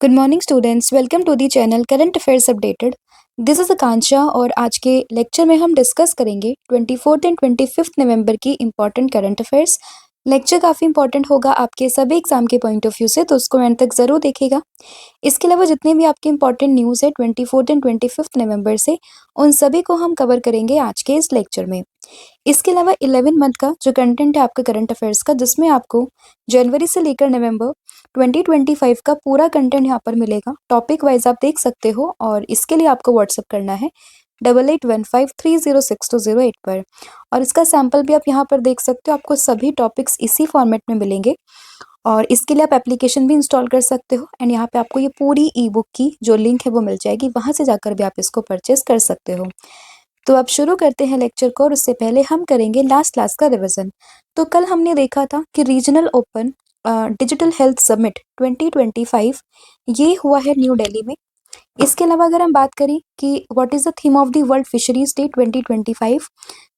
Good morning students, welcome to the channel current affairs updated. This is Akanksha और आज के lecture में हम डिस्कस करेंगे 24 एंड 25 नवंबर की इंपॉर्टेंट करंट अफेयर्स। लेक्चर काफ़ी इंपॉर्टेंट होगा आपके सभी एग्जाम के पॉइंट ऑफ व्यू से, तो उसको एंड तक ज़रूर देखिएगा। इसके अलावा जितने भी आपके इंपॉर्टेंट न्यूज़ है 24 एंड 25 नवंबर से, उन सभी को हम कवर करेंगे आज के इस लेक्चर में। इसके अलावा 11 मंथ का जो कंटेंट है आपका करंट अफेयर्स का, जिसमें आपको जनवरी से लेकर नवंबर 2025 का पूरा कंटेंट यहाँ पर मिलेगा। टॉपिक वाइज आप देख सकते हो और इसके लिए आपको व्हाट्सअप करना है 8815306208 पर। और इसका सैंपल भी आप यहाँ पर देख सकते हो, आपको सभी टॉपिक्स इसी फॉर्मेट में मिलेंगे और इसके लिए आप एप्लीकेशन भी इंस्टॉल कर सकते हो। एंड यहाँ पे आपको ये पूरी ई बुक की जो लिंक है वो मिल जाएगी, वहाँ से जाकर भी आप इसको परचेस कर सकते हो। तो अब शुरू करते हैं लेक्चर को, और उससे पहले हम करेंगे लास्ट क्लास का रिवीजन। तो कल हमने देखा था कि regional open digital health summit 2025 ये हुआ है न्यू दिल्ली में। इसके अलावा अगर हम बात करें कि what is the theme of the world fisheries day 2025,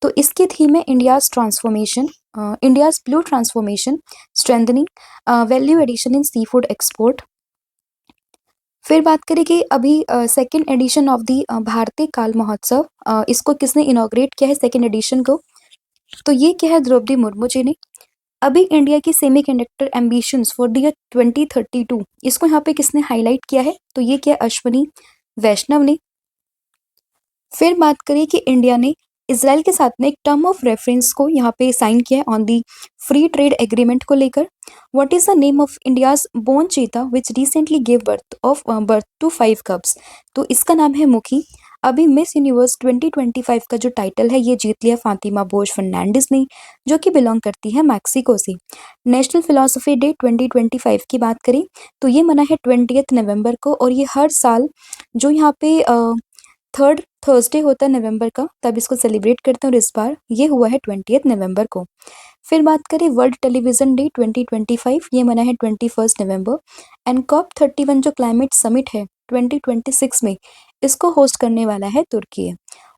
तो इसकी थीम है India's transformation, India's blue transformation, strengthening value addition in sea food export. फिर बात करें कि अभी सेकेंड एडिशन ऑफ दी भारतीय काल महोत्सव, इसको किसने इनॉग्रेट किया है सेकेंड एडिशन को, तो ये क्या है द्रौपदी मुर्मू जी ने। अभी इंडिया की semiconductor ambitions for the year 2032, इसको यहाँ पे किसने हाईलाइट किया है, तो ये क्या अश्वनी वैष्णव ने। फिर बात करें कि इंडिया ने इसराइल के साथ में एक टर्म ऑफ रेफरेंस को यहाँ पे साइन किया है on the free trade agreement को लेकर। What is the name of India's born cheetah which recently give birth to 5 cubs, तो इसका नाम है मुखी। अभी मिस यूनिवर्स 2025 का जो टाइटल है ये जीत लिया फातिमा बोश फर्नांडिस ने, जो कि बिलोंग करती है मैक्सिको से। नेशनल फिलोसफी डे 2025 की बात करें तो ये मना है 20 नवंबर को, और ये हर साल जो यहाँ पे थर्ड थर्सडे होता है नवंबर का, तब इसको सेलिब्रेट करते हैं, और इस बार ये हुआ है 20 नवंबर को। फिर बात करें वर्ल्ड टेलीविजन डे 2025, ये मना है 21 नवंबर। एंड COP31 जो क्लाइमेट समिट है 2026 में, इसको होस्ट करने वाला है तुर्की।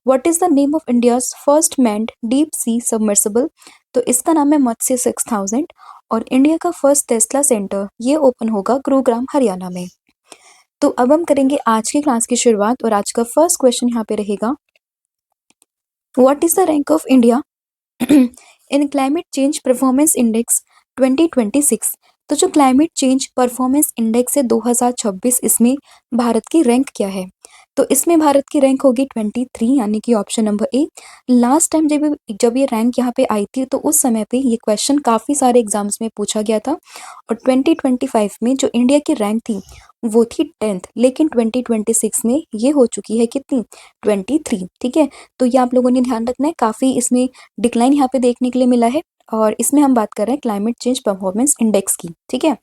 What is the name of India's first manned deep sea submersible, तो इसका नाम है मत्स्य 6000। और इंडिया का फर्स्ट टेस्ला सेंटर ये ओपन होगा गुरुग्राम हरियाणा में। तो अब हम करेंगे आज की क्लास की शुरुआत, और आज का फर्स्ट क्वेश्चन यहाँ पे रहेगा, what is the rank of India in climate change performance index 2026। तो जो क्लाइमेट चेंज परफॉर्मेंस इंडेक्स है 2026, इसमें भारत की रैंक क्या है, तो इसमें भारत की रैंक होगी 23, यानी कि option number A. Last time जब ये रैंक यहाँ पे आई थी, तो उस समय पे ये क्वेश्चन काफ़ी सारे एग्जाम्स में पूछा गया था, और 2025 में जो इंडिया की रैंक थी वो थी 10th, लेकिन 2026 में ये हो चुकी है कितनी, 23। ठीक है, तो ये आप लोगों ने ध्यान रखना है, काफ़ी इसमें डिक्लाइन यहाँ पे देखने के लिए मिला है। और इसमें हम बात कर रहे हैं क्लाइमेट चेंज परफॉर्मेंस इंडेक्स की। ठीक है,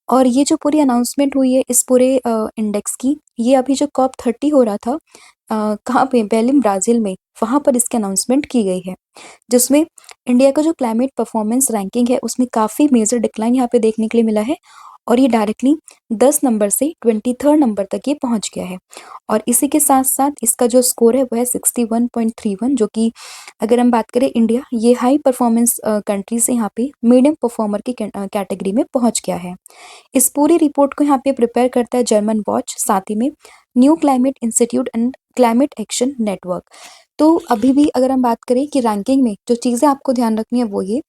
और ये जो पूरी अनाउंसमेंट हुई है इस पूरे इंडेक्स की, ये अभी जो COP30 हो रहा था कहाँ पे, बेलिम ब्राज़ील में, वहाँ पर इसकी अनाउंसमेंट की गई है, जिसमें इंडिया का जो क्लाइमेट परफॉर्मेंस रैंकिंग है उसमें काफ़ी मेजर डिक्लाइन यहाँ पे देखने के लिए मिला है, और ये डायरेक्टली 10 नंबर से 23rd नंबर तक ये पहुँच गया है। और इसी के साथ साथ इसका जो स्कोर है वो है 61.31, जो कि अगर हम बात करें इंडिया ये हाई परफॉर्मेंस कंट्री से यहाँ पे मीडियम परफॉर्मर की कैटेगरी में पहुँच गया है। इस पूरी रिपोर्ट को यहाँ पे प्रिपेयर करता है जर्मन वॉच, साथ ही में new climate institute and climate action network. तो अभी भी अगर हम बात करें कि रैंकिंग में जो चीज़ें आपको ध्यान रखनी है वो ये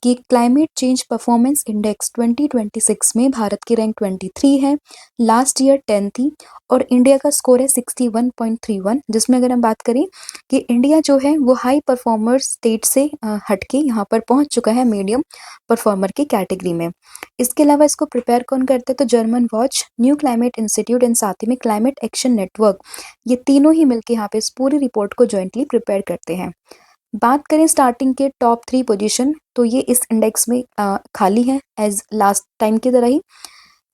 कि क्लाइमेट चेंज परफॉर्मेंस इंडेक्स 2026 में भारत की रैंक 23 है, लास्ट ईयर 10 थी, और इंडिया का स्कोर है 61.31, जिसमें अगर हम बात करें कि इंडिया जो है वो हाई परफॉर्मर स्टेट से हटके यहाँ पर पहुँच चुका है मीडियम परफॉर्मर की कैटेगरी में। इसके अलावा इसको प्रिपेयर कौन करते हैं, तो German watch, new climate institute and साथ ही में क्लाइमेट एक्शन नेटवर्क, ये तीनों ही मिलकर यहाँ पे इस पूरी रिपोर्ट को जॉइंटली प्रिपेयर करते हैं। बात करें स्टार्टिंग के टॉप 3 पोजीशन, तो ये इस इंडेक्स में खाली है एज लास्ट टाइम की तरह ही।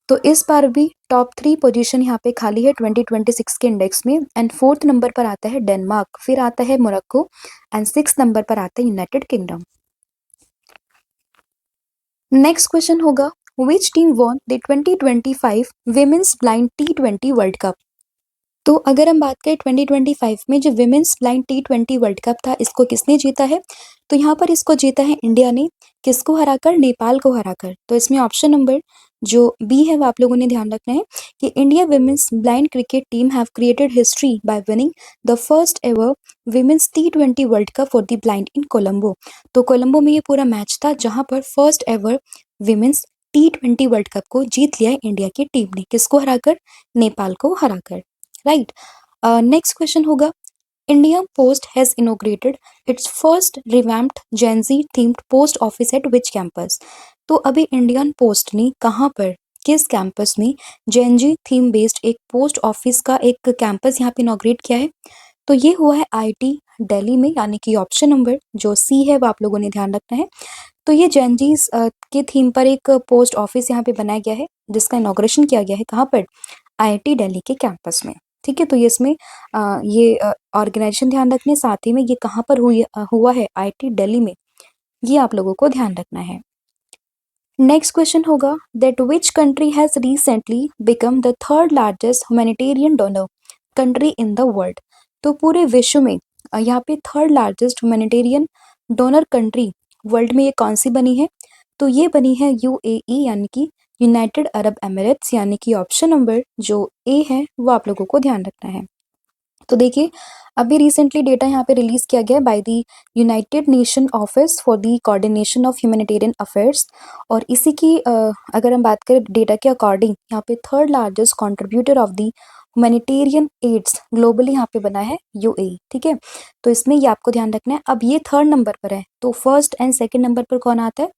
तो इस बार भी टॉप 3 पोजीशन यहाँ पे खाली है 2026 के इंडेक्स में। एंड 4th नंबर पर आता है डेनमार्क, फिर आता है मोरक्को, एंड 6th नंबर पर आता है यूनाइटेड किंगडम। नेक्स्ट क्वेश्चन होगा, which team won the 2025 women's blind T20 world Cup. तो अगर हम बात करें 2025 में जो women's blind T20 world cup था, इसको किसने जीता है, तो यहाँ पर इसको जीता है इंडिया ने, किसको हराकर, नेपाल को हराकर। तो इसमें ऑप्शन नंबर जो बी है वो आप लोगों ने ध्यान रखना है कि India women's blind cricket team have created history by winning the first ever women's T20 world cup for the blind इन कोलंबो। तो कोलंबो में ये पूरा मैच था जहां पर first ever women's T20 world Cup को जीत लिया है इंडिया की टीम ने, किसको हराकर? नेपाल को हराकर। राइट। नेक्स्ट क्वेश्चन होगा, India post has inaugurated its first revamped Gen Z themed post office at which campus. तो अभी इंडियन पोस्ट ने कहाँ पर, किस कैंपस में जेन जी थीम बेस्ड एक पोस्ट ऑफिस का एक कैंपस यहाँ पे इनोग्रेट किया है? तो ये हुआ है आईटी दिल्ली में, यानी कि ऑप्शन नंबर जो सी है वो आप लोगों ने ध्यान रखना है। तो ये जैनजीज के थीम पर एक पोस्ट ऑफिस यहाँ पे बनाया गया है जिसका इनॉग्रेशन किया गया है कहाँ पर? आईआईटी दिल्ली के कैंपस में। ठीक है, तो ये इसमें ये ऑर्गेनाइजेशन ध्यान रखने, साथ ही में ये कहाँ पर हुआ है? आईआईटी दिल्ली में। ये आप लोगों को ध्यान रखना है। नेक्स्ट क्वेश्चन होगा, that which country has recently become the third largest humanitarian donor country in the world. तो पूरे विश्व में यहाँ पे third largest humanitarian donor country world में ये कौन सी बनी है? तो ये बनी है यूएई, यानी कि यूनाइटेड अरब एमिरेट्स, यानी कि ऑप्शन नंबर जो ए है वो आप लोगों को ध्यान रखना है। तो देखिए, अभी रिसेंटली डेटा यहाँ पे रिलीज किया गया है by the United nation office for the coordination of humanitarian affairs, और इसी की अगर हम बात करें डेटा के अकॉर्डिंग, यहाँ पे third largest contributor of the humanitarian aids globally यहाँ पे बना है यूएई। ठीक है, तो इसमें ये आपको ध्यान रखना है। अब ये थर्ड नंबर पर है, तो फर्स्ट एंड सेकेंड नंबर पर कौन आता है?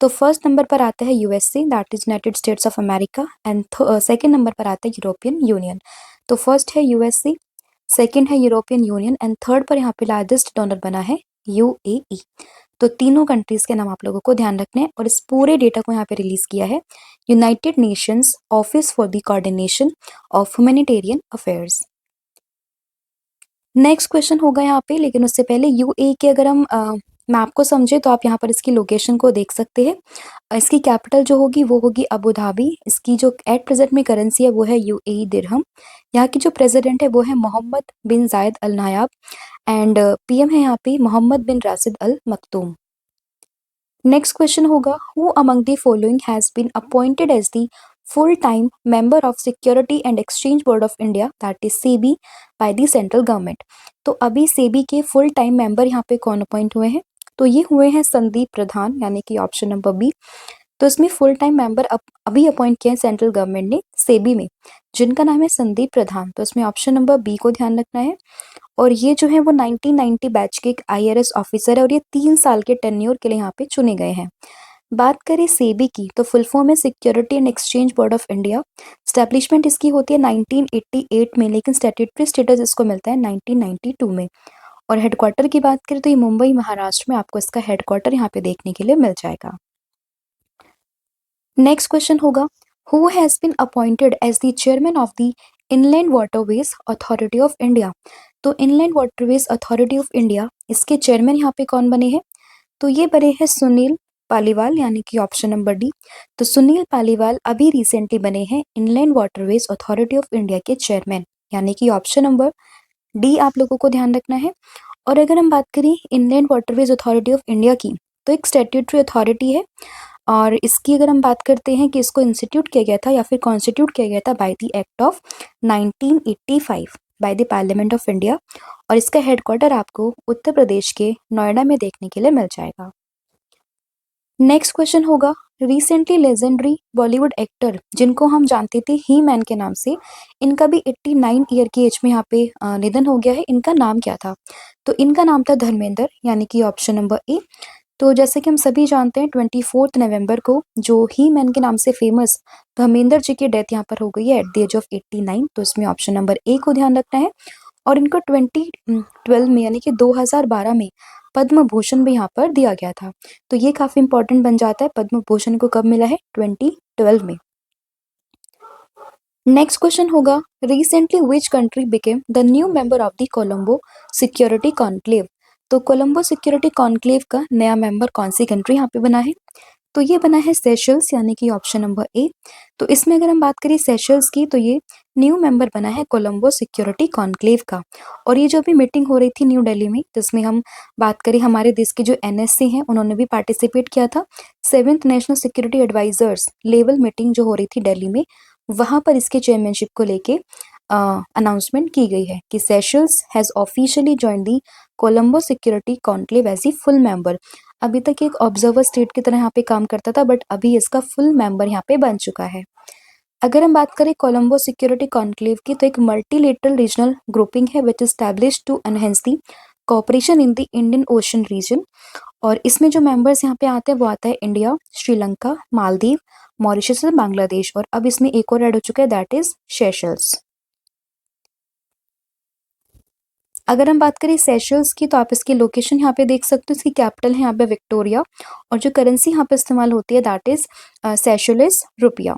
तो फर्स्ट नंबर पर आता है USA, that is United states of America, and second number पर आता है यूरोपियन यूनियन। तो फर्स्ट है यूएसए, सेकेंड है यूरोपियन यूनियन, एंड थर्ड पर यहाँ पे लार्जेस्ट डोनर बना है यूएई। तो तीनों कंट्रीज के नाम आप लोगों को ध्यान रखने हैं, और इस पूरे डेटा को यहाँ पे रिलीज किया है United Nations office for the coordination of humanitarian affairs. Next question होगा यहाँ पे, लेकिन उससे पहले यूएई के अगर हम मैप को समझे तो आप यहाँ पर इसकी लोकेशन को देख सकते हैं। इसकी कैपिटल जो होगी वो होगी अबू धाबी। इसकी जो एट प्रेजेंट में करेंसी है वो है यूएई दिरहम। यहाँ की जो प्रेसिडेंट है वो है मोहम्मद बिन जायद अल नायाब, एंड पीएम है यहाँ पे Mohammed bin Rashid Al Maktoum. Next question होगा, who among the following has been appointed as the full time member of Security and Exchange Board of India, that is SEBI, by the central government. तो अभी सेबी के full time member यहाँ पे कौन appoint हुए हैं? तो ये हुए हैं संदीप प्रधान, यानी कि ऑप्शन नंबर बी। तो इसमें फुल टाइम मेंबर अभी अपॉइंट किया है सेंट्रल गवर्नमेंट ने सेबी में, जिनका नाम है संदीप प्रधान। तो इसमें ऑप्शन नंबर बी को ध्यान रखना है। और ये जो है वो 1990 बैच के एक आईआरएस ऑफिसर है, और ये 3 साल के टेन्योर के लिए यहाँ पे चुने गए हैं। बात करें सेबी की, तो फुल फॉर्म है security and Exchange Board of India. Establishment इसकी होती है 1988 में, लेकिन स्टैट्यूटरी स्टेटस इसको मिलता है 1992 में। और हेडक्वार्टर की बात करें तो ये मुंबई महाराष्ट्र में आपको इसका हेडक्वार्टर यहाँ पे देखने के लिए मिल जाएगा। नेक्स्ट क्वेश्चन होगा, who has been appointed as the chairman of the inland waterways authority of India. तो inland waterways authority of India, इसके चेयरमैन यहाँ पे कौन बने हैं? तो ये बने हैं सुनील पालीवाल, यानी कि ऑप्शन नंबर डी। तो सुनील पालीवाल अभी रिसेंटली बने हैं inland waterways authority of India के चेयरमैन, यानी कि ऑप्शन नंबर डी आप लोगों को ध्यान रखना है। और अगर हम बात करें inland waterways authority of India की, तो एक स्टैट्यूटरी अथॉरिटी है, और इसकी अगर हम बात करते हैं कि इसको इंस्टीट्यूट किया गया था या फिर कॉन्स्टिट्यूट किया गया था by the act of 1985 by the parliament of India, और इसका हेडक्वार्टर आपको उत्तर प्रदेश के नोएडा में देखने के लिए मिल जाएगा। नेक्स्ट क्वेश्चन होगा, रिसेंटली लेजेंडरी बॉलीवुड एक्टर जिनको हम जानते थे ही मैन के नाम से, इनका भी 89 ईयर की एज में यहाँ पे निधन हो गया है। इनका नाम क्या था? तो इनका नाम था धर्मेंद्र, यानी कि ऑप्शन नंबर ए। तो जैसे कि हम सभी जानते हैं 24 नवंबर को जो ही मैन के नाम से फेमस धर्मेंद्र जी की डेथ यहाँ पर हो गई है एट द एज ऑफ 89। तो इसमें ऑप्शन नंबर ए को ध्यान रखना है। और इनको 2012 में, यानी कि 2012 में पद्म भूषण भी यहाँ पर दिया गया था। तो ये काफी इंपॉर्टेंट बन जाता है, पद्म भूषण को कब मिला है? 2012 में। नेक्स्ट क्वेश्चन होगा, recently which country became the new member of the Colombo security conclave. तो कोलंबो सिक्योरिटी कॉन्क्लेव का नया मेंबर कौन सी कंट्री यहाँ पे बना है? तो ये बना है सेशल्स यानी कि ऑप्शन नंबर ए। तो इसमें अगर हम बात करें सेशल्स की तो ये न्यू मेंबर बना है कोलंबो सिक्योरिटी कॉन्क्लेव का। और ये जो अभी मीटिंग हो रही थी न्यू दिल्ली में जिसमें हम बात करें हमारे देश के जो एनएससी हैं उन्होंने भी पार्टिसिपेट किया था। 7th national security advisers level meeting जो हो रही थी दिल्ली में वहां पर इसके चेयरमैनशिप को लेके अनाउंसमेंट की गई है कि Seychelles has officially join the Colombo security conclave as a full member. अभी तक एक ऑब्जर्वर स्टेट की तरह यहाँ पे काम करता था बट अभी इसका फुल मेंबर यहाँ पे बन चुका है। अगर हम बात करें कोलंबो सिक्योरिटी कॉन्क्लेव की तो एक मल्टीलेटरल रीजनल ग्रुपिंग है which established to enhance the cooperation in the Indian ocean region. और इसमें जो मेंबर्स यहाँ पे आते हैं वो आता है इंडिया, श्रीलंका, मालदीव, मॉरिशस और बांग्लादेश। और अब इसमें एक और ऐड हो चुका है दैट इज सेशल्स। अगर हम बात करें सेशल्स की तो आप इसकी लोकेशन यहाँ पे देख सकते हो। इसकी कैपिटल है यहाँ पे विक्टोरिया और जो करेंसी यहाँ पे इस्तेमाल होती है दैट इज सेशलिस रुपया।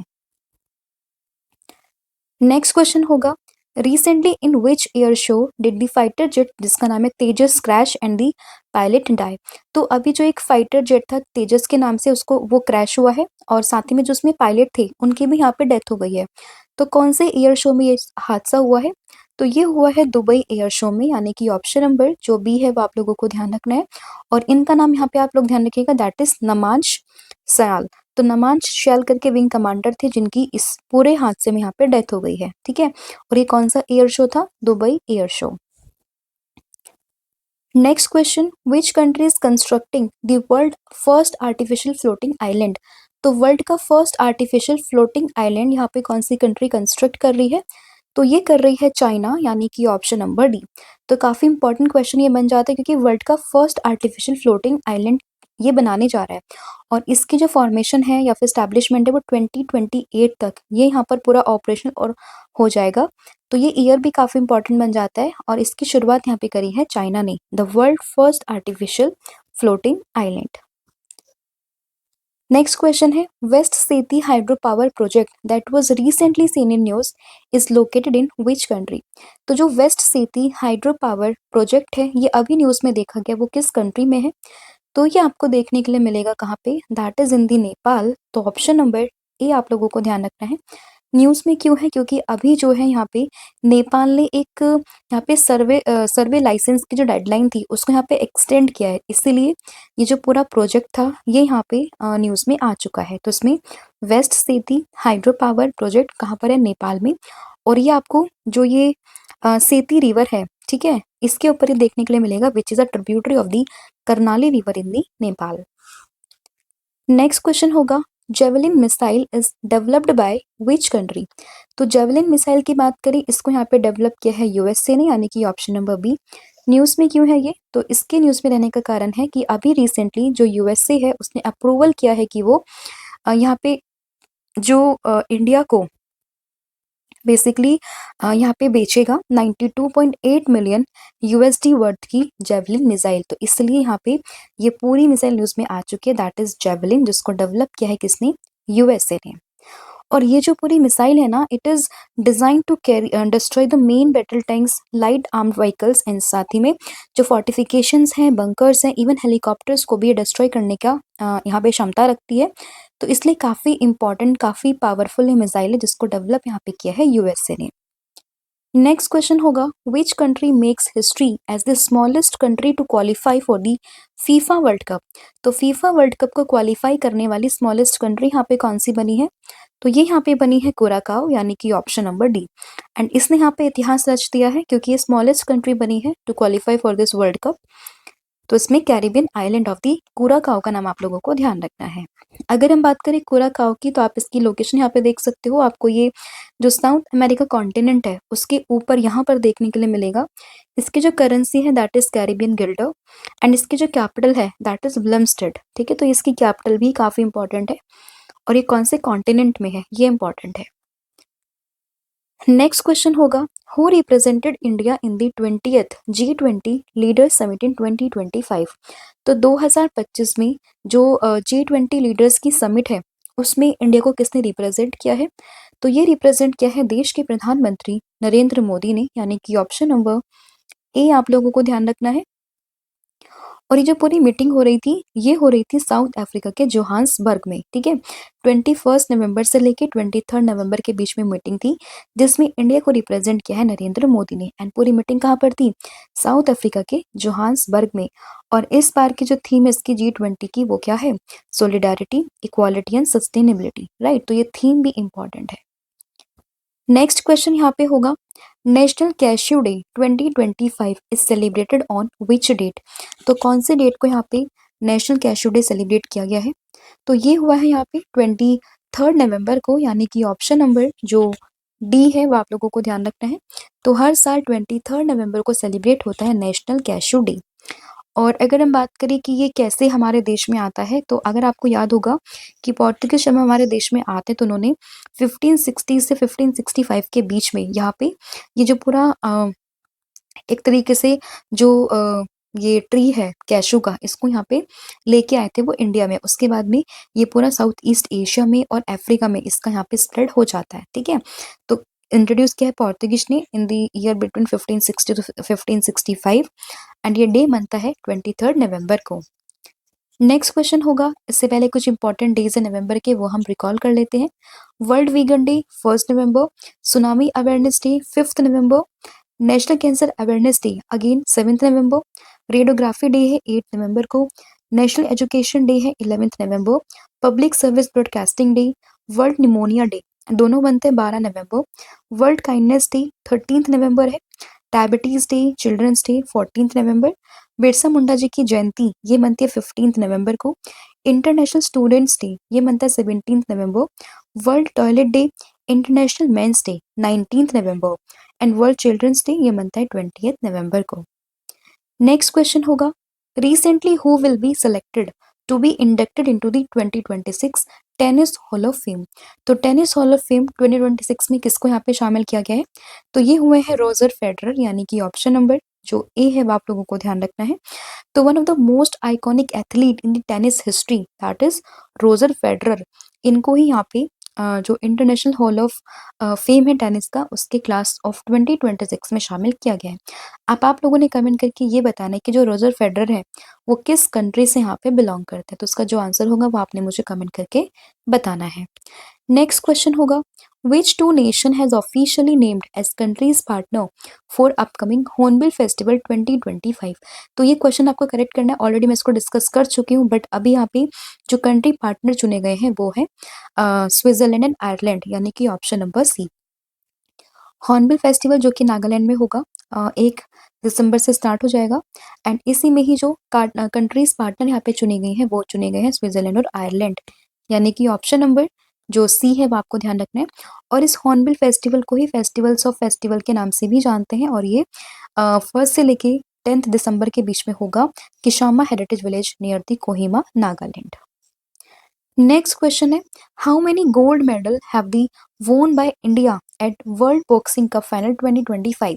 नेक्स्ट क्वेश्चन होगा recently in which air show did the fighter jet जिसका नाम है Tejas crash and the pilot die. तो अभी जो एक फाइटर जेट था तेजस के नाम से उसको वो क्रैश हुआ है और साथ ही में जो उसमें पायलट थे उनकी भी यहाँ पे डेथ हो गई है। तो कौन से एयर शो में ये हादसा हुआ है? तो ये हुआ है दुबई एयर शो में यानी कि ऑप्शन नंबर जो बी है वो आप लोगों को ध्यान रखना है। और इनका नाम यहाँ पे आप लोग ध्यान रखिएगा दैट इज नमांश सयाल। तो नमांश शैल करके विंग कमांडर थे जिनकी इस पूरे हादसे में यहाँ पे डेथ हो गई है। ठीक है, और ये कौन सा एयर शो था? Dubai air show. Next question which country is constructing the world first artificial floating island. तो वर्ल्ड का फर्स्ट आर्टिफिशियल फ्लोटिंग आइलैंड यहाँ पे कौन सी कंट्री कंस्ट्रक्ट कर रही है? तो ये कर रही है चाइना यानी कि ऑप्शन नंबर डी। तो काफी इंपॉर्टेंट क्वेश्चन ये बन जाता है क्योंकि वर्ल्ड का फर्स्ट आर्टिफिशियल फ्लोटिंग आइलैंड ये बनाने जा रहा है और इसकी जो फॉर्मेशन है या फिर स्टैब्लिशमेंट है वो 2028 तक ये यहाँ पर पूरा ऑपरेशन और हो जाएगा। तो ये ईयर भी काफी इंपॉर्टेंट बन जाता है और इसकी शुरुआत यहाँ पे करी है चाइना ने, the world first artificial floating island. Next question है वेस्ट सेती hydro power project that was recently seen in news is located in which country. तो जो वेस्ट सेती हाइड्रो पावर प्रोजेक्ट है ये अभी न्यूज में देखा गया वो किस कंट्री में है? तो ये आपको देखने के लिए मिलेगा कहाँ पे? That is in the Nepal. तो ऑप्शन नंबर ए आप लोगों को ध्यान रखना है। न्यूज़ में क्यों है? क्योंकि अभी जो है यहाँ पे नेपाल ने एक यहाँ पे सर्वे लाइसेंस की जो डेडलाइन थी उसको यहाँ पे एक्सटेंड किया है, इसीलिए ये जो पूरा प्रोजेक्ट था ये यहाँ पे न्यूज़ में आ चुका है। तो इसमें वेस्ट सेती हाइड्रो पावर प्रोजेक्ट कहाँ पर है? नेपाल में। और ये आपको जो ये सेती रिवर है, ठीक है, इसके ऊपर ही देखने के लिए मिलेगा which is a tributary of the Karnali river in the Nepal. Next question होगा javelin missile is developed by which country. तो जेवलिन मिसाइल की बात करें इसको यहाँ पे डेवलप किया है यूएसए ने यानी कि ऑप्शन नंबर बी। न्यूज़ में क्यों है ये? तो इसके न्यूज़ में रहने का कारण है कि अभी रिसेंटली जो यूएसए है उसने अप्रूवल किया है कि वो यहाँ पे जो इंडिया को बेसिकली यहाँ पे बेचेगा 92.8 मिलियन यूएसडी वर्थ की जेवलिन मिसाइल। तो इसलिए यहाँ पे ये पूरी मिसाइल न्यूज़ में आ चुकी है दैट इज जेवलिन जिसको डेवलप किया है किसने? यूएसए ने। और ये जो पूरी मिसाइल है ना it is design to carry destroy the main battle tanks light armed vehicles and साथ ही में जो फोर्टिफिकेशंस हैं बंकर्स हैं इवन हेलीकॉप्टर्स को भी ये डिस्ट्रॉय करने का यहाँ पे क्षमता रखती है। तो इसलिए काफ़ी इंपॉर्टेंट काफ़ी पावरफुल ये मिसाइल है जिसको डेवलप यहाँ पे किया है यूएसए ने। नेक्स्ट क्वेश्चन होगा which country makes history as the smallest country to qualify for the FIFA World Cup. तो फीफा वर्ल्ड कप को क्वालिफाई करने वाली स्मॉलेस्ट कंट्री यहाँ पे कौन सी बनी है? तो ये यहाँ पे बनी है कुराकाओ यानी कि ऑप्शन नंबर डी। एंड इसने यहाँ पे इतिहास रच दिया है क्योंकि ये स्मॉलेस्ट कंट्री बनी है to qualify for this World Cup. तो इसमें Caribbean island of the Curacao का नाम आप लोगों को ध्यान रखना है। अगर हम बात करें कुराकाओ की तो आप इसकी लोकेशन यहाँ पे देख सकते हो। आपको ये जो साउथ अमेरिका कॉन्टिनेंट है उसके ऊपर यहाँ पर देखने के लिए मिलेगा। इसकी जो करेंसी है that is Caribbean Gilder and इसकी जो कैपिटल है दैट इज विल्मस्टेड। ठीक है, तो इसकी कैपिटल भी काफ़ी इंपॉर्टेंट है और ये कौन से कॉन्टिनेंट में है ये इंपॉर्टेंट है। नेक्स्ट क्वेश्चन होगा who represented India in the 20th G20 leaders summit in 2025। तो 2025 में जो G20 लीडर्स की समिट है उसमें इंडिया को किसने रिप्रेजेंट किया है? तो ये रिप्रेजेंट किया है देश के प्रधानमंत्री नरेंद्र मोदी ने यानी कि ऑप्शन नंबर ए आप लोगों को ध्यान रखना है। और ये जो पूरी मीटिंग हो रही थी, ये हो रही थी साउथ अफ्रीका के जोहान्सबर्ग में, ठीक है। 21 नवंबर से लेके 23 नवंबर के बीच में मीटिंग थी, जिसमें इंडिया को रिप्रेजेंट किया है नरेंद्र मोदी ने। एंड पूरी मीटिंग कहाँ पर थी? साउथ अफ्रीका के जोहान्सबर्ग में। और इस बार की जो थीम है इसकी G20 की, वो क्या है? Solidarity, equality and sustainability, right. तो ये थीम भी इंपॉर्टेंट है। नेक्स्ट क्वेश्चन यहाँ पे होगा, national cashew day 2025 is celebrated on which date? तो कौन से डेट को यहाँ पे नेशनल कैश्यू डे सेलिब्रेट किया गया है? तो ये हुआ है यहाँ पे 23 नवंबर को, यानी कि ऑप्शन नंबर जो डी है वो आप लोगों को ध्यान रखना है। तो हर साल 23 नवंबर को सेलिब्रेट होता है नेशनल कैश्यू डे। और अगर हम बात करें कि ये कैसे हमारे देश में आता है, तो अगर आपको याद होगा कि पोर्तुगीज जब हमारे देश में आते तो उन्होंने 1560 से 1565 के बीच में यहाँ पे ये जो पूरा एक तरीके से जो ये ट्री है कैशू का, इसको यहाँ पे लेके आए थे वो इंडिया में। उसके बाद में ये पूरा साउथ ईस्ट एशिया में और अफ्रीका में इसका यहाँ पे स्प्रेड हो जाता है, ठीक है। तो इंट्रोड्यूस किया है पोर्तुगीज ने in the year between 1560 to 1565 and ये डे बनता है 23 नवंबर को। नेक्स्ट क्वेश्चन होगा, इससे पहले कुछ इंपॉर्टेंट डेज है नवंबर के, वो हम रिकॉल कर लेते हैं। वर्ल्ड वीगन डे 1 नवंबर, सुनामी अवेयरनेस डे 5 नवंबर, national cancer awareness day again 7 नवंबर, रेडियोग्राफी डे है 8 नवंबर को, नेशनल एजुकेशन डे है 11 नवंबर, public service broadcasting day, world pneumonia day दोनों बनते हैं 12 नवंबर, वर्ल्ड काइंडनेस डे 13 नवंबर है, डायबिटीज डे, चिल्ड्रंस डे 14 नवंबर, बिरसा मुंडा जी की जयंती ये मनती है 15 नवंबर को, इंटरनेशनल स्टूडेंट्स डे ये मनता है 17 नवंबर, world toilet day, international men's day 19 नवंबर एंड वर्ल्ड चिल्ड्रंस डे ये मनता है 20 नवंबर को। नेक्स्ट क्वेश्चन होगा, recently who will be selected to be inducted into the 2026 tennis hall of fame? तो टेनिस हॉल ऑफ फेम 2026 में किसको यहाँ पे शामिल किया गया है? तो ये हुए हैं रोजर फेडरर, यानी कि ऑप्शन नंबर जो ए है वो आप लोगों को ध्यान रखना है। तो one of the most iconic athlete in the tennis history that is Roger Federer, इनको ही यहाँ पे जो इंटरनेशनल हॉल ऑफ फेम है टेनिस का, उसके क्लास ऑफ 2026 में शामिल किया गया है। अब आप लोगों ने कमेंट करके ये बताना है कि जो रोजर फेडरर है वो किस कंट्री से यहाँ पे बिलोंग करते हैं। तो उसका जो आंसर होगा वो आपने मुझे कमेंट करके बताना है। नेक्स्ट क्वेश्चन होगा, which two nation has officially named as countries partner for upcoming Hornbill festival 2025? तो ये क्वेश्चन आपको करेक्ट करना है, ऑलरेडी मैं इसको डिस्कस कर चुकी हूँ, बट अभी यहाँ पे जो कंट्री पार्टनर चुने गए हैं वो है स्विट्जरलैंड एंड आयरलैंड, यानी कि option number C. Hornbill festival जो कि नागालैंड में होगा, 1 दिसंबर से स्टार्ट हो जाएगा एंड इसी में ही जो कंट्रीज पार्टनर यहाँ पे चुनी गई हैं वो चुने गए हैं स्विट्जरलैंड और आयरलैंड, यानी कि ऑप्शन नंबर जो सी है वो आपको ध्यान रखना है। और इस हॉर्नबिल फेस्टिवल को ही फेस्टिवल्स ऑफ फेस्टिवल के नाम से भी जानते हैं, और ये 1 से लेके 10 दिसंबर के बीच में होगा Kisama heritage village near the Kohima, Nagaland. Next question है, how many gold medal have they won by India at world boxing cup final 2025?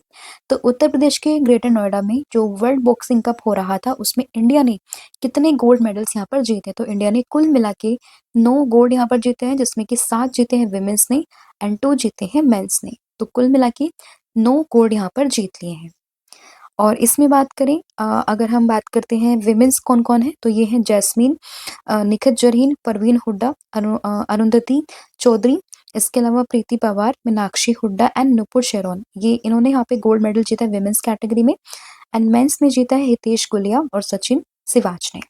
तो उत्तर प्रदेश के ग्रेटर नोएडा में जो वर्ल्ड बॉक्सिंग कप हो रहा था उसमें इंडिया ने कितने गोल्ड मेडल्स यहाँ पर जीते? तो इंडिया ने कुल मिला के 9 गोल्ड यहाँ पर जीते हैं, जिसमें कि 7 जीते हैं विमेंस ने एंड 2 जीते हैं मेंस ने। तो कुल मिला के 9 गोल्ड यहाँ पर जीत लिए हैं। और इसमें बात करें अगर हम बात करते हैं विमेंस कौन कौन है, तो ये हैं जैस्मीन, निखत जरीन, परवीन हुड्डा, अरुंधति चौधरी, इसके अलावा प्रीति पवार, मीनाक्षी हुड्डा एंड नुपुर शेरोन, ये इन्होंने यहाँ पे गोल्ड मेडल जीता है विमेंस कैटेगरी में। एंड मेंस में जीता है हितेश गुलिया और सचिन सिवाच ने।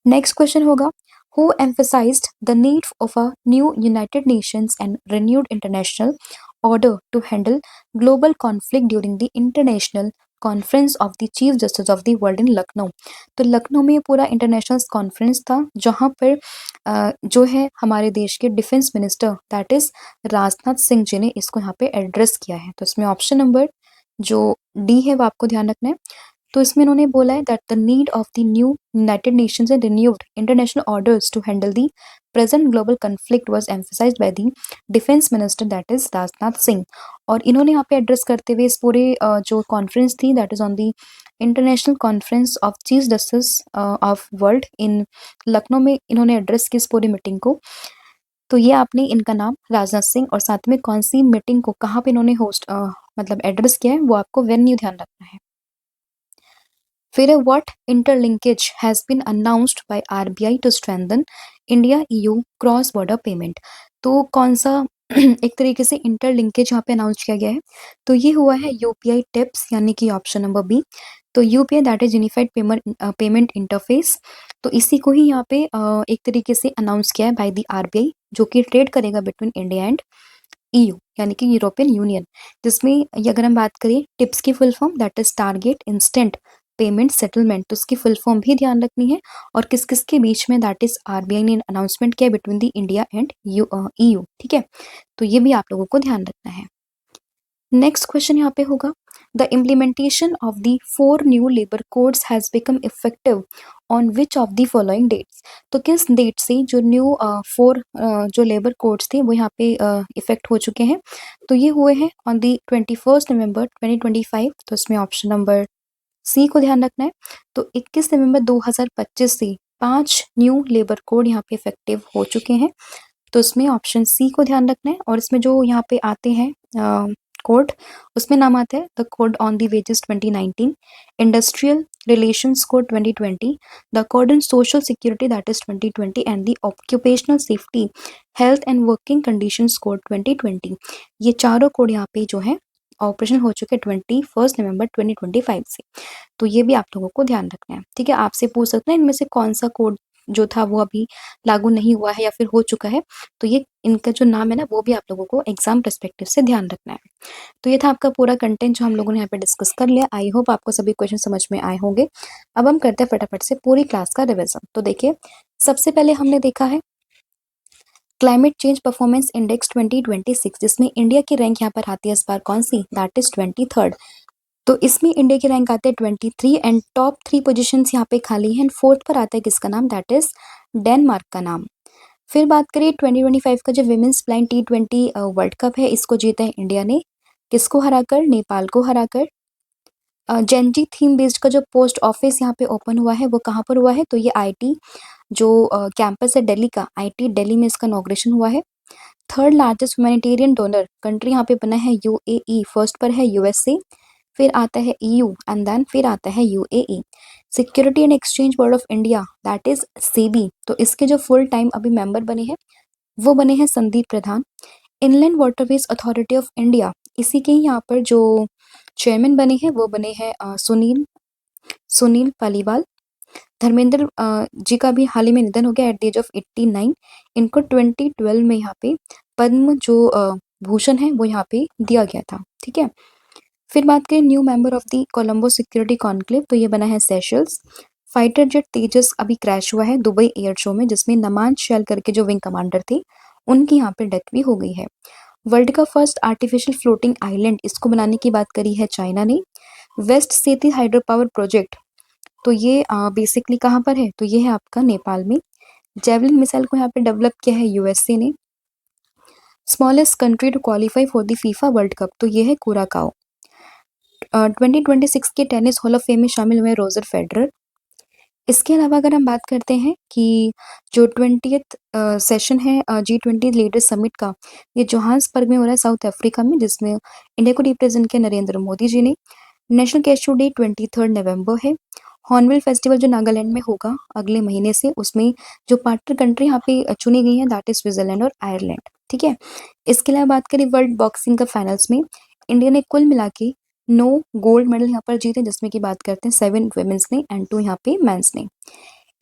नेक्स्ट क्वेश्चन होगा, who emphasized the need of a new United Nations and renewed international order to handle global conflict during the International Conference of the Chief Justice of the World in Lucknow? तो लखनऊ में ये पूरा international conference था जहाँ पर जो है हमारे देश के defence minister that is Rajnath Singh ji ने इसको यहाँ पे एड्रेस किया है। तो इसमें ऑप्शन नंबर जो डी है वो आपको ध्यान रखना है। तो इसमें इन्होंने बोला है that the need of the new United Nations and renewed international orders to handle the present global conflict was emphasised by the defence minister that is Rajnath Singh. और इन्होंने यहाँ पे एड्रेस करते हुए इस पूरे जो कॉन्फ्रेंस थी that is on the international conference of chief justice of world in Lucknow में इन्होंने एड्रेस की इस पूरी मीटिंग को। तो ये आपने इनका नाम राजनाथ सिंह और साथ में कौन सी मीटिंग को कहाँ पे इन्होंने होस्ट मतलब एड्रेस किया है वो आपको वेन्यू ध्यान रखना है। फिर है what interlinkage has been announced by RBI to strengthen India EU cross border payment. तो कौन सा एक तरीके से इंटरलिंकेज यहाँ पे अनाउंस किया गया है, तो ये हुआ है यूपीआई टिप्स, यानी कि ऑप्शन नंबर बी। तो UPI that is unified payment interface, तो इसी को ही यहाँ पे एक तरीके से अनाउंस किया है बाय द आरबीआई, जो कि ट्रेड करेगा बिटवीन इंडिया एंड ईयू, यानी कि यूरोपियन यूनियन। जिसमें ये अगर हम बात करें टिप्स की full form that is target instant payment settlement, तो उसकी फुल फॉर्म भी ध्यान रखनी है, और किस किस के बीच में, दैट इज आरबीआई ने अनाउंसमेंट किया between the India and EU. ठीक है, तो ये भी आप लोगों को ध्यान रखना है। नेक्स्ट क्वेश्चन यहाँ पे होगा, the implementation of the 4 new labour codes has become effective on which of the following dates. तो किस डेट से जो न्यू 4 जो लेबर कोड्स थे वो यहाँ पे इफेक्ट हो चुके हैं, तो ये हुए हैं ऑन द 21 नवंबर 2025। तो इसमें ऑप्शन नंबर सी को ध्यान रखना है। तो 21 नवंबर 2025 से 5 न्यू लेबर कोड यहाँ पे इफेक्टिव हो चुके हैं, तो इसमें ऑप्शन सी को ध्यान रखना है। और इसमें जो यहाँ पे आते हैं कोड, उसमें नाम आता है the code on the wages 2019, industrial relations code 2020, the code in social security that is 2020, and the occupational safety health and working conditions code 2020। ये चारों कोड यहाँ पे जो है ऑपरेशन हो चुके हैं 21 नवंबर 2025 से। तो ये भी आप लोगों को ध्यान रखना है। ठीक है, आपसे पूछ सकते हैं इनमें से कौन सा कोड जो था वो अभी लागू नहीं हुआ है या फिर हो चुका है, तो ये इनका जो नाम है ना वो भी आप लोगों को एग्जाम पर्सपेक्टिव से ध्यान रखना है। तो ये था आपका पूरा कंटेंट जो हम लोगों ने यहाँ पे डिस्कस कर लिया। आई होप आपको सभी क्वेश्चन समझ में आए होंगे। अब हम करते हैं फटाफट से पूरी क्लास का रिविजन। तो देखिए, सबसे पहले हमने देखा है क्लाइमेट चेंज परफॉर्मेंस इंडेक्स 2026, जिसमें इंडिया की रैंक यहाँ पर आती है इस बार कौन सी, दैट इज 23rd। तो इसमें इंडिया की रैंक आते हैं 23 एंड टॉप 3 पोजीशंस यहाँ पे खाली हैं। एंड फोर्थ पर आता है किसका नाम, दैट इज डेनमार्क का नाम। फिर बात करें 2025 का जो women's blind T20 world cup है, इसको जीता है इंडिया ने, किसको हराकर, नेपाल को हराकर। जेनजी थीम बेस्ड का जो पोस्ट ऑफिस यहाँ पे ओपन हुआ है वो कहाँ पर हुआ है, तो ये आईटी जो कैंपस है दिल्ली का, आईटी दिल्ली में इसका इनॉग्रेशन हुआ है। Third largest humanitarian donor country यहाँ पे बना है यूएई, फर्स्ट पर है यूएसए, फिर आता है ईयू एंड देन फिर आता है UAE. Security and Exchange Board of India that is SEBI, तो इसके जो फुल टाइम अभी मेंबर बने हैं वो बने हैं Sandeep Pradhan. Inland waterways authority of India, इसी के ही यहाँ पर जो चेयरमैन बने हैं वो बने हैं सुनील सुनील पालीवाल। धर्मेंद्र जी का भी हाल ही में निधन हो गया एट द एज ऑफ 89। इनको 2012 में यहाँ पे पद्म जो भूषण है वो यहाँ पे दिया गया था। ठीक है, फिर बात करें new member of the Colombo security conclave, तो ये बना है सेशल्स। फाइटर जेट तेजस अभी क्रैश हुआ है दुबई एयर शो में, जिसमें नमान शैल करके जो विंग कमांडर थे उनकी यहाँ पे डेथ भी हो गई है। वर्ल्ड का फर्स्ट आर्टिफिशियल फ्लोटिंग आइलैंड, इसको बनाने की बात करी है चाइना ने। वेस्ट सेती हाइड्रो पावर प्रोजेक्ट, तो ये बेसिकली कहाँ पर है, तो ये है आपका नेपाल में। जेवलिन मिसाइल को यहाँ पे डेवलप किया है यूएसए ने। Smallest country to qualify for the FIFA World Cup, तो ये है कुराकाओ। 2026 के टेनिस हॉल ऑफ फेम में शामिल हुए रोजर फेडरर। इसके अलावा अगर हम बात करते हैं कि जो 20th सेशन है G20 लीडर्स समिट का, ये जोहान्सबर्ग में हो रहा है साउथ अफ्रीका में, जिसमें इंडिया को रिप्रेजेंट किया नरेंद्र मोदी जी ने। नेशनल कैशू डे 23 नवंबर है। हॉर्नबिल फेस्टिवल जो नागालैंड में होगा अगले महीने से, उसमें जो पार्टनर कंट्री यहाँ पे चुनी गई है दैट इज स्विट्जरलैंड और आयरलैंड। ठीक है, इसके अलावा बात करें वर्ल्ड बॉक्सिंग का फाइनल्स में, इंडिया ने कुल मिला के 9 गोल्ड मेडल यहाँ पर जीते, जिसमें की बात करते हैं 7 वुमेन्स ने एंड 2 यहाँ पे मेंस ने।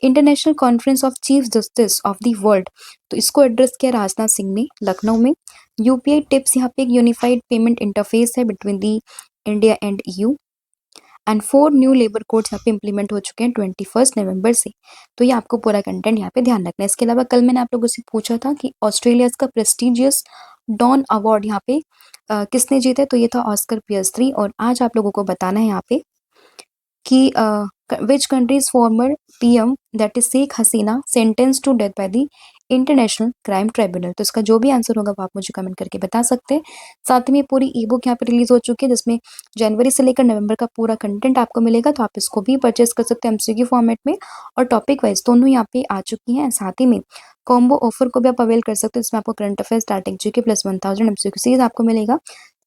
International conference of chief justice of the world, तो इसको एड्रेस किया राजनाथ सिंह ने लखनऊ में। यूपीआई टिप्स यहाँ पे एक यूनिफाइड पेमेंट इंटरफेस है between the India and EU. And 4 new labour codes यहाँ पे इंप्लीमेंट हो चुके हैं 21 नवंबर से। तो ये आपको पूरा कंटेंट यहाँ पे ध्यान रखना है। इसके अलावा कल मैंने आप लोगों से पूछा था कि ऑस्ट्रेलिया का प्रेस्टिजियस डॉन अवार्ड यहाँ पे किसने जीता है, तो ये था ऑस्कर पियर्सली। और आज आप लोगों को बताना है यहाँ पे कि which countries former PM that is Sheikh Hasina sentence to death by the International Crime Tribunal. तो इसका जो भी आंसर होगा वो आप मुझे कमेंट करके बता सकते हैं। साथ में पूरी ई बुक यहाँ पे रिलीज हो चुकी है, जिसमें जनवरी से लेकर नवंबर का पूरा कंटेंट आपको मिलेगा, तो आप इसको भी परचेस कर सकते हैं एमसीक्यू फॉर्मेट में और टॉपिक वाइज दोनों यहाँ पे आ चुकी हैं। साथ ही में कॉम्बो ऑफर को भी आप अवेल कर सकते हैं, इसमें आपको current affair starting GK plus 1000 MCQ series आपको मिलेगा।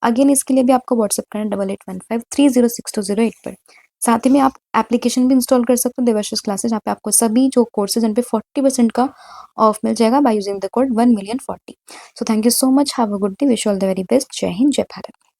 अगेन इसके लिए भी आपको व्हाट्सअप करना 8815306208 पर। साथ ही में आप एप्लीकेशन भी इंस्टॉल कर सकते हो देवाशीष क्लासेस, जहाँ पे आपको सभी जो कोर्सेज उन पे 40% का ऑफ मिल जाएगा by using the code 1 million 40। So thank you so much, have a good day, wish all the very best, जय हिंद, जय भारत।